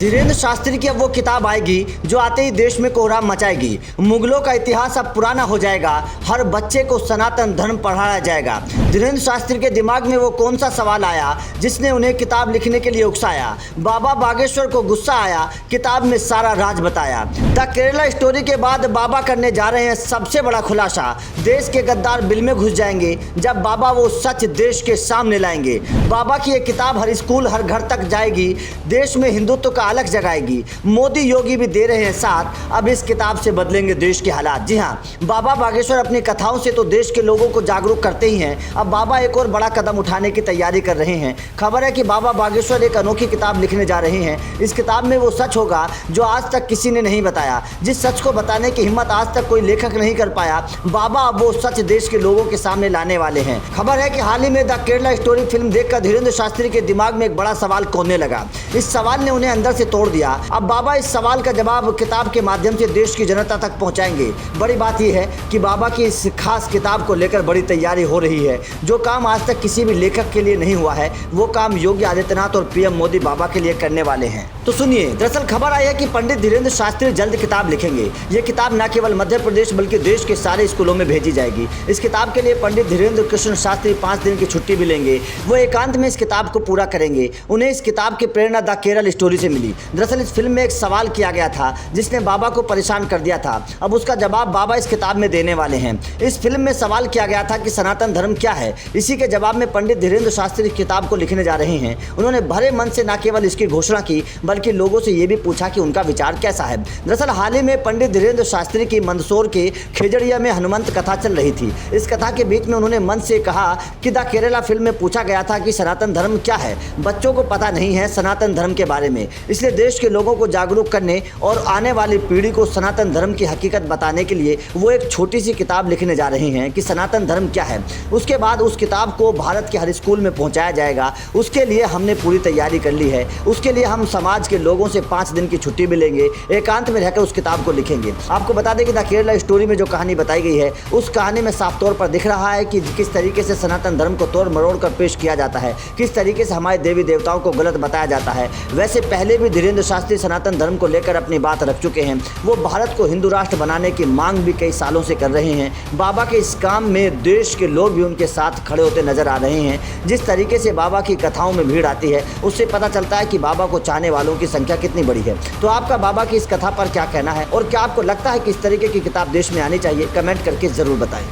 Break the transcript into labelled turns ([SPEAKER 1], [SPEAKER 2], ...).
[SPEAKER 1] धीरेन्द्र शास्त्री की अब वो किताब आएगी जो आते ही देश में कोहराम मचाएगी। मुगलों का इतिहास अब पुराना हो जाएगा, हर बच्चे को सनातन धर्म पढ़ाया जाएगा। धीरेन्द्र शास्त्री के दिमाग में वो कौन सा सवाल आया जिसने उन्हें किताब लिखने के लिए उकसाया। बाबा बागेश्वर को गुस्सा आया, किताब में सारा राज बताया। द केरला स्टोरी के बाद बाबा करने जा रहे हैं सबसे बड़ा खुलासा। देश के गद्दार बिल में घुस जाएंगे जब बाबा वो सच देश के सामने लाएंगे। बाबा की ये किताब हर स्कूल हर घर तक जाएगी, देश में हिंदुत्व का अलग जगाएगी। मोदी योगी भी दे रहे हैं साथ, अब इस किताब से बदलेंगे देश के हालात। जी हाँ, बाबा बागेश्वर अपनी कथाओं से तो देश के लोगों को जागरूक करते ही हैं, अब बाबा एक और बड़ा कदम उठाने की तैयारी कर रहे हैं। खबर है कि बाबा बागेश्वर एक अनोखी किताब लिखने जा रहे हैं। इस किताब में वो सच होगा जो आज तक किसी ने नहीं बताया, जिस सच को बताने की हिम्मत आज तक कोई लेखक नहीं कर पाया। बाबा अब वो सच देश के लोगों के सामने लाने वाले हैं। खबर है कि हाल ही में द केरला स्टोरी फिल्म देखकर धीरेन्द्र शास्त्री के दिमाग में एक बड़ा सवाल कोने लगा। इस सवाल ने उन्हें अंदर से तोड़ दिया। अब बाबा इस सवाल का जवाब किताब के माध्यम से देश की जनता तक पहुंचाएंगे। बड़ी बात यह है कि बाबा की इस खास किताब को लेकर बड़ी तैयारी हो रही है। जो काम आज तक किसी भी लेखक के लिए नहीं हुआ है, वो काम योगी आदित्यनाथ और पीएम मोदी बाबा के लिए करने वाले हैं। तो सुनिए, दरअसल खबर आई है कि पंडित धीरेन्द्र शास्त्री जल्द किताब लिखेंगे। ये किताब न केवल मध्य प्रदेश बल्कि देश के सारे स्कूलों में भेजी जाएगी। इस किताब के लिए पंडित धीरेन्द्र कृष्ण शास्त्री 5 दिन की छुट्टी भी लेंगे। वो एकांत में इस किताब को पूरा करेंगे। उन्हें इस किताब की प्रेरणा द केरल स्टोरी से मिली। दरअसल इस फिल्म में एक सवाल किया गया था जिसने बाबा को परेशान कर दिया था। अब उसका जवाब बाबा इस किताब में देने वाले हैं। इस फिल्म में सवाल किया गया था कि सनातन धर्म क्या है। इसी के जवाब में पंडित धीरेन्द्र शास्त्री किताब को लिखने जा रहे हैं। उन्होंने भरे मन से न केवल इसकी घोषणा की बल्कि लोगों से ये भी पूछा कि उनका विचार कैसा है। दरअसल हाल ही में पंडित धीरेन्द्र शास्त्री की मंदसौर के खेजड़िया में हनुमंत कथा चल रही थी। इस कथा के बीच में उन्होंने मन से कहा कि द केरला फिल्म में पूछा गया था कि सनातन धर्म क्या है। बच्चों को पता नहीं है सनातन धर्म के बारे में, इसलिए देश के लोगों को जागरूक करने और आने वाली पीढ़ी को सनातन धर्म की हकीकत बताने के लिए वो एक छोटी सी किताब लिखने जा रहे हैं कि सनातन धर्म क्या है। उसके बाद उस किताब को भारत के हर स्कूल में पहुंचाया जाएगा। उसके लिए हमने पूरी तैयारी कर ली है। उसके लिए हम समाज के लोगों से 5 दिन की छुट्टी भी लेंगे, एकांत में रहकर उस किताब को लिखेंगे। आपको बता दें कि द केरला स्टोरी में जो कहानी बताई गई है, उस कहानी में साफ तौर पर दिख रहा है कि किस तरीके से सनातन धर्म को तोड़ मरोड़ कर पेश किया जाता है, किस तरीके से हमारे देवी देवताओं को गलत बताया जाता है। वैसे पहले भी धीरेन्द्र शास्त्री सनातन धर्म को लेकर अपनी बात रख चुके हैं। वो भारत को हिंदू राष्ट्र बनाने की मांग भी कई सालों से कर रहे हैं। बाबा के इस काम में देश के लोग भी उनके साथ खड़े होते नजर आ रहे हैं। जिस तरीके से बाबा की कथाओं में भीड़ आती है, उससे पता चलता है कि बाबा को चाहने वालों की संख्या कितनी बड़ी है। तो आपका बाबा की इस कथा पर क्या कहना है और क्या आपको लगता है कि इस तरीके की किताब देश में आनी चाहिए? कमेंट करके जरूर बताएं।